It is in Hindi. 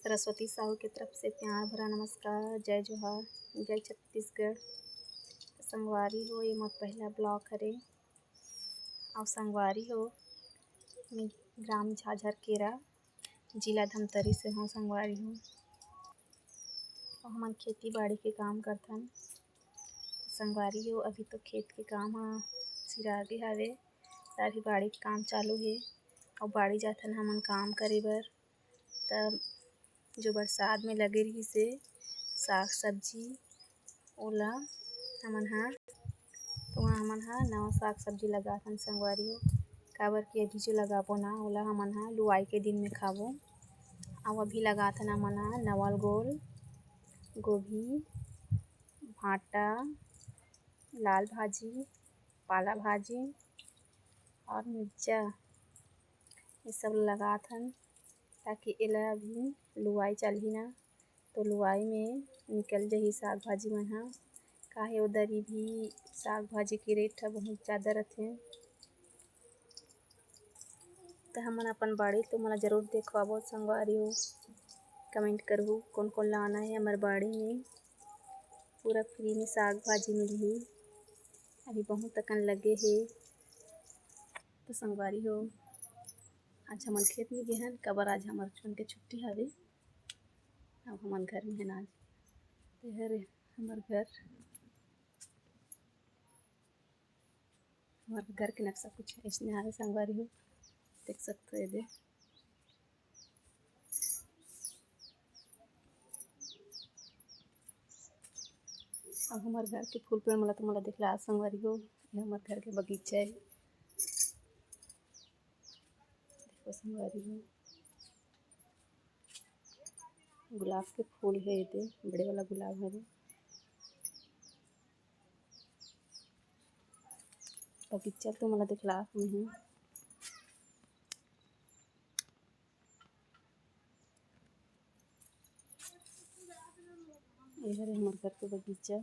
सरस्वती साहू की तरफ से प्यार भरा नमस्कार। जय जोहार, जय छत्तीसगढ़। संगवारी हो, ये मोर पहला ब्लॉग हरे और संगवारी हो मैं ग्राम झाझरकेरा जिला धमतरी से हूँ। संगवारी हो और हमन खेती बाड़ी के काम करथन। संगवारी हो अभी तो खेत के काम सिरागे हवे, अभी बाड़ी के काम चालू हे और बाड़ी जाथन हमन काम करे बर। तब जो बरसात में लगे रहिस हे साग सब्जी ओला हमन हा नवा साग सब्जी लगाथन। संगवारी हो काबर कि अभी जो लगाबो ना ओला हमन हा लुआई के दिन में खाबो। और अभी लगाथन हमन हा नवल गोल, गोभी, भांटा, लाल भाजी, पाला भाजी और मिर्चा ये सब लगाथन, ताकि एला अभी लुआई चलही ना तो लुआई में निकल जाही साग भाजी मन हा। काहे उधर भी साग भाजी के रेट ह बहुत ज़्यादा रथे। तो हमन अपन बाड़ी तो मोला जरूर देखवाबो संगवारी हो। कमेंट करहु कौन कौन लाना है हमार बाड़ी में। पूरा फ्री में साग भाजी मिलही, अभी बहुत अकन लगे हे। तो संगवारी हो आज हमन खेत में गे हन, काबर आज हमार छोन के छुट्टी हवे। अब हमन घर में हन आज। तो हरे हमार घर के नक्शा कुछ ऐसने हवे संगवारी हो, देख सकते हो ये दे। अब हमार घर के फूल पेड़ मोला दिखला संगवारी हो। ये हमार घर के बगीचा है, देखो संगवारी हो गुलाब के फूल है। ये बड़े वाला गुलाब है। बगीचा तो मोला दिखला नहीं। ये हरे हमार घर के बगीचा।